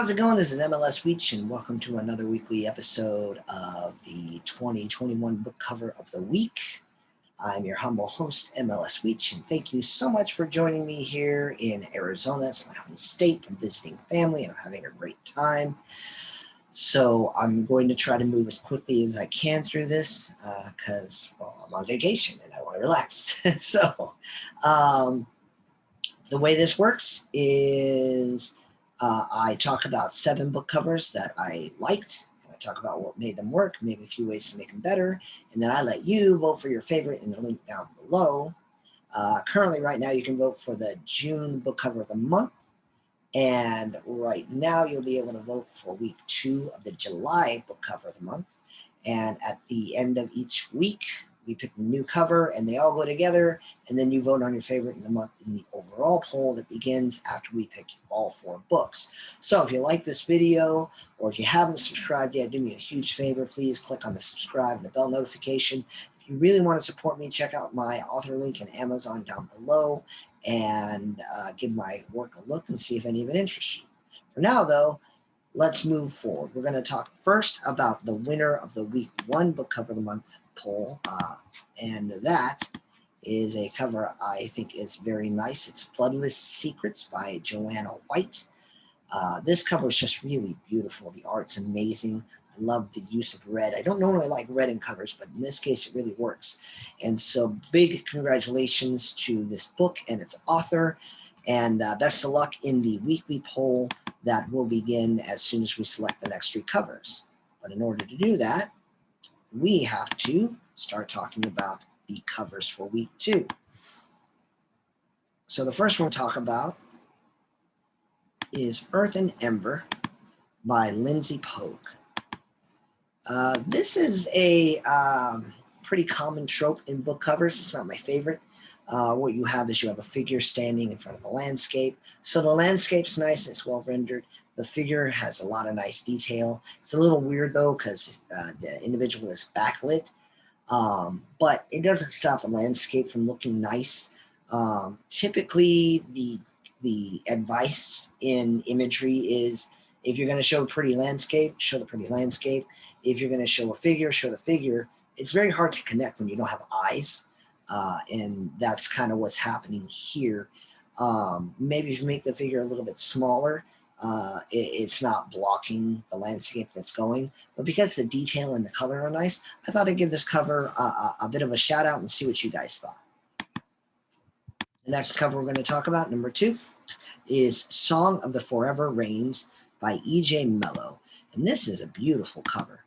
How's it going? This is M.L.S. Weech, and welcome to another weekly episode of the 2021 Book Cover of the Week. I'm your humble host, M.L.S. Weech, and thank you so much for joining me here in Arizona. It's my home state. I'm visiting family, and I'm having a great time. So I'm going to try to move as quickly as I can through this because, well, I'm on vacation and I want to relax. The way this works is I talk about 7 book covers that I liked, and I talk about what made them work, maybe a few ways to make them better, and then I let you vote for your favorite in the link down below. Currently, right now, you can vote for the June book cover of the month, and right now you'll be able to vote for week 2 of the July book cover of the month, and at the end of each week, we pick a new cover and they all go together, and then you vote on your favorite in the month in the overall poll that begins after we pick all 4 books. So if you like this video, or if you haven't subscribed yet, do me a huge favor. Please click on the subscribe and the bell notification. If you really want to support me, check out my author link in Amazon down below and give my work a look and see if any of it interests you. For now, though, let's move forward. We're going to talk first about the winner of the week 1 book cover of the month poll, and that is a cover I think is very nice. It's Bloodless Secrets by Joanna White. This cover is just really beautiful. The art's amazing. I love the use of red. I don't normally like red in covers, but in this case it really works. And so big congratulations to this book and its author, and best of luck in the weekly poll that will begin as soon as we select the next 3 covers. But in order to do that, we have to start talking about the covers for week 2. So the first one we'll talk about is Earth and Ember by Lindsay Pogue. This is a pretty common trope in book covers. It's not my favorite. What you have is you have a figure standing in front of a landscape. So the landscape's nice, it's well rendered. The figure has a lot of nice detail. It's a little weird though because the individual is backlit, but it doesn't stop the landscape from looking nice. Typically, the advice in imagery is if you're going to show a pretty landscape, show the pretty landscape. If you're going to show a figure, show the figure. It's very hard to connect when you don't have eyes. And that's kind of what's happening here. Maybe if you make the figure a little bit smaller, it's not blocking the landscape that's going. But because the detail and the color are nice, I thought I'd give this cover a bit of a shout out and see what you guys thought. The next cover we're going to talk about, number 2, is Song of the Forever Rains by E.J. And this is a beautiful cover.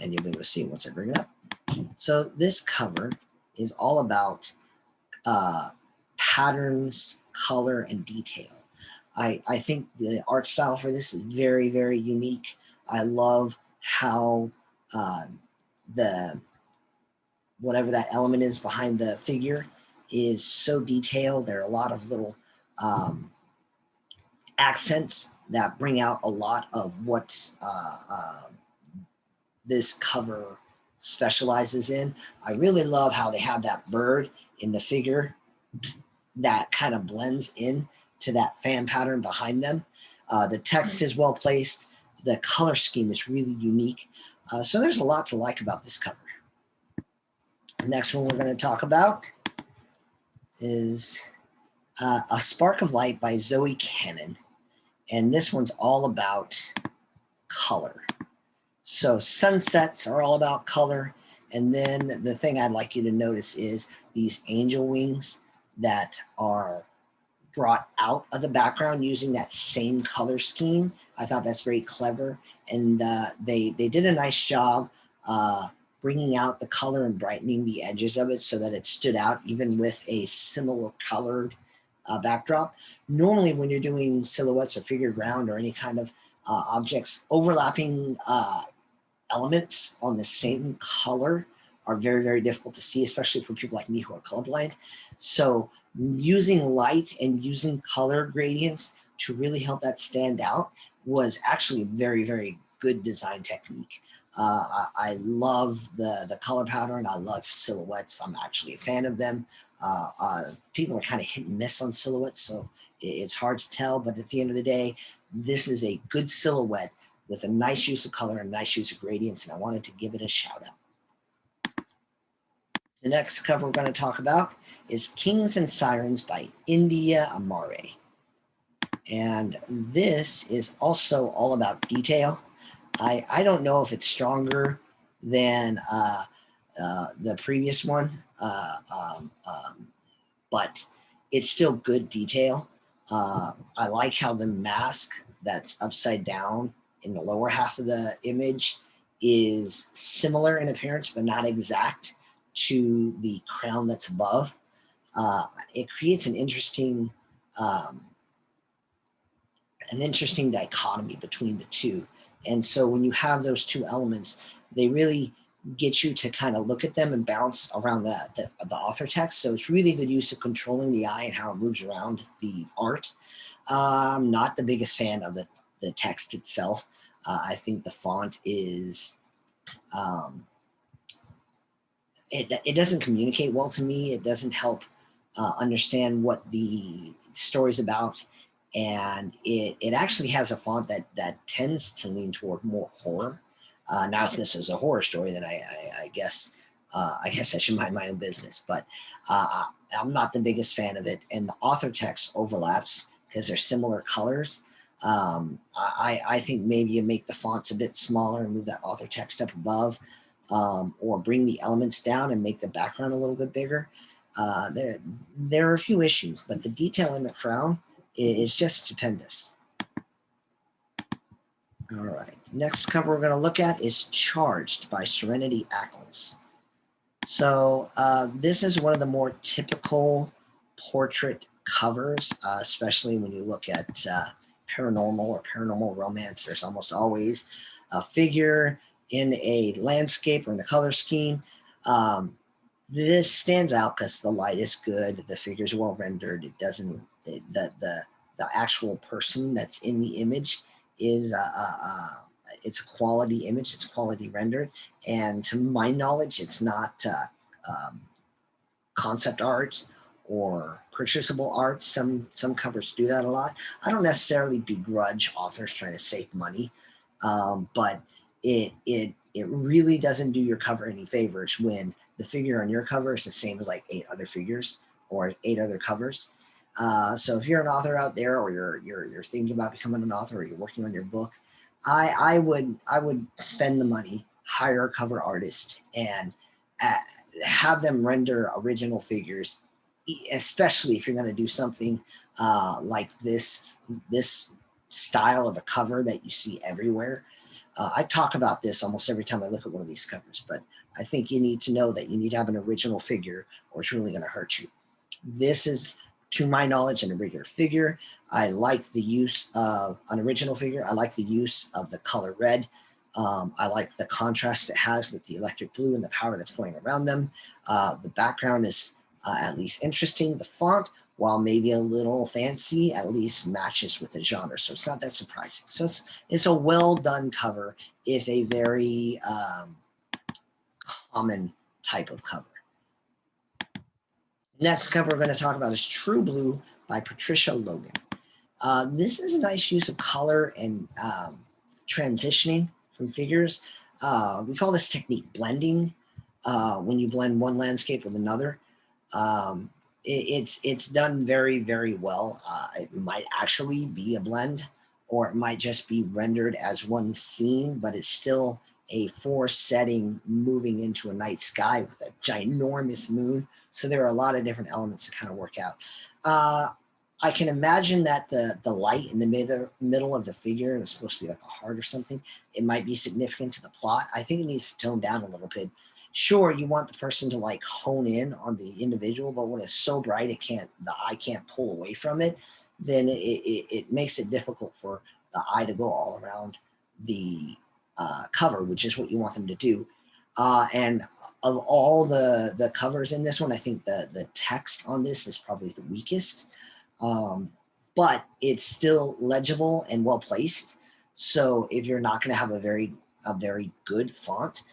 And you'll be able to see it once I bring it up. So this cover is all about patterns, color, and detail. I think the art style for this is very, very unique. I love how whatever that element is behind the figure is so detailed. There are a lot of little accents that bring out a lot of what this cover specializes in. I really love how they have that bird in the figure that kind of blends in to that fan pattern behind them. The text is well placed. The color scheme is really unique. So there's a lot to like about this cover. The next one we're going to talk about is A Spark of Light by Zoe Cannon. And this one's all about color. So sunsets are all about color. And then the thing I'd like you to notice is these angel wings that are brought out of the background using that same color scheme. I thought that's very clever. And they did a nice job bringing out the color and brightening the edges of it so that it stood out even with a similar colored backdrop. Normally when you're doing silhouettes or figure ground or any kind of objects, overlapping elements on the same color are very, very difficult to see, especially for people like me who are colorblind. So using light and using color gradients to really help that stand out was actually a very, very good design technique. I love the color pattern. I love silhouettes. I'm actually a fan of them. People are kind of hit and miss on silhouettes, so It's hard to tell, but at the end of the day, this is a good silhouette with a nice use of color and nice use of gradients, and I wanted to give it a shout out. The next cover we're going to talk about is Kings and Sirens by India Amare. And this is also all about detail. I don't know if it's stronger than the previous one, but it's still good detail. I like how the mask that's upside down in the lower half of the image is similar in appearance, but not exact to the crown that's above. It creates an interesting dichotomy between the two. And so when you have those two elements, they really get you to kind of look at them and bounce around the author text. So it's really good use of controlling the eye and how it moves around the art. I'm not the biggest fan of the text itself. I think the font is, it doesn't communicate well to me. It doesn't help understand what the story's about. And it actually has a font that tends to lean toward more horror. Now, if this is a horror story, then I guess I should mind my own business. But I'm not the biggest fan of it, and the author text overlaps because they're similar colors. I think maybe you make the fonts a bit smaller and move that author text up above, or bring the elements down and make the background a little bit bigger. There are a few issues, but the detail in the crown is just stupendous. All right, next cover we're going to look at is Charged by Serenity Ackles. So this is one of the more typical portrait covers, especially when you look at paranormal or paranormal romance. There's almost always a figure in a landscape or in a color scheme. This stands out because the light is good, the figure's well rendered. It doesn't, the actual person that's in the image is it's a quality image, it's quality rendered, and to my knowledge, it's not concept art or purchasable art. Some covers do that a lot. I don't necessarily begrudge authors trying to save money, but it really doesn't do your cover any favors when the figure on your cover is the same as like 8 other figures or 8 other covers. So if you're an author out there, or you're thinking about becoming an author, or you're working on your book, I would spend the money, hire a cover artist, and have them render original figures, especially if you're going to do something like this style of a cover that you see everywhere. I talk about this almost every time I look at one of these covers, but I think you need to know that you need to have an original figure or it's really going to hurt you. This is, to my knowledge, an irregular figure. I like the use of an original figure. I like the use of the color red. I like the contrast it has with the electric blue and the power that's going around them. The background is at least interesting. The font, while maybe a little fancy, at least matches with the genre. So it's not that surprising. So it's a well done cover, if a very common type of cover. Next cover we're going to talk about is True Blue by Patricia Logan. This is a nice use of color and transitioning from figures. We call this technique blending, when you blend one landscape with another. It's done very, very well. It might actually be a blend, or it might just be rendered as one scene, but it's still a 4 setting moving into a night sky with a ginormous moon. So there are a lot of different elements to kind of work out. I can imagine that the light in the middle of the figure is supposed to be like a heart or something. It might be significant to the plot. I think it needs to tone down a little bit. Sure, you want the person to like hone in on the individual, but when it's so bright the eye can't pull away from it, then it makes it difficult for the eye to go all around the cover, which is what you want them to do. And of all the covers in this one, I think the text on this is probably the weakest, but it's still legible and well placed. So if you're not going to have a very good font,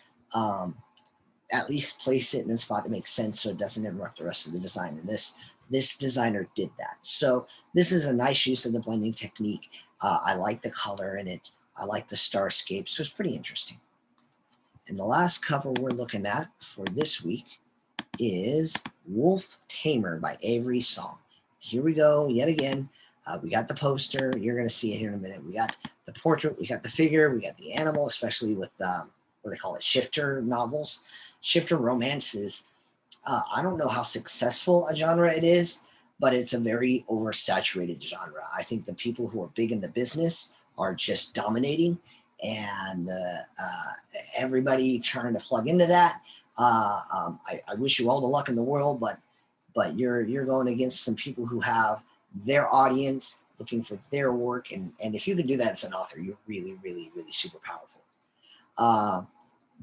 at least place it in a spot that makes sense so it doesn't interrupt the rest of the design. And this this designer did that. So this is a nice use of the blending technique. I like the color in it. I like the starscape, so it's pretty interesting. And the last cover we're looking at for this week is Wolf Tamer by Avery Song. Here we go yet again. We got the poster. You're going to see it here in a minute. We got the portrait. We got the figure. We got the animal, especially with what they call it, shifter novels. Shifter romances. I don't know how successful a genre it is, but it's a very oversaturated genre. I think the people who are big in the business are just dominating, and everybody trying to plug into that. I wish you all the luck in the world, but you're going against some people who have their audience looking for their work, and if you can do that as an author, you're really, really, really super powerful.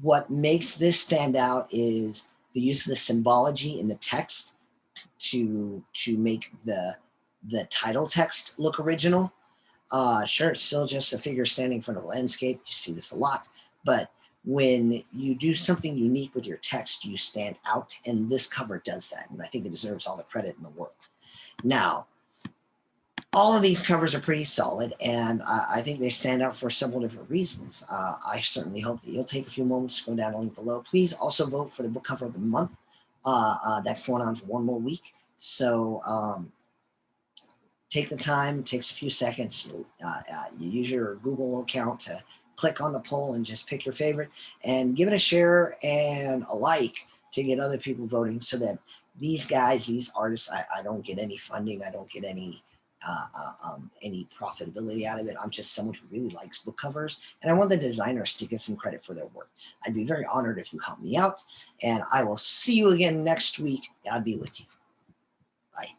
What makes this stand out is the use of the symbology in the text to make the title text look original. Sure, it's still just a figure standing in front of a landscape. You see this a lot, but when you do something unique with your text, you stand out, and this cover does that, and I think it deserves all the credit in the world. Now, all of these covers are pretty solid, and I think they stand out for several different reasons. I certainly hope that you'll take a few moments to go down the link below. Please also vote for the book cover of the month. That's going on for one more week. So take the time, it takes a few seconds. You use your Google account to click on the poll and just pick your favorite, and give it a share and a like to get other people voting, so that these guys, these artists, I don't get any funding, I don't get any profitability out of it. I'm just someone who really likes book covers, and I want the designers to get some credit for their work. I'd be very honored if you help me out, and I will see you again next week. I'll be with you. Bye.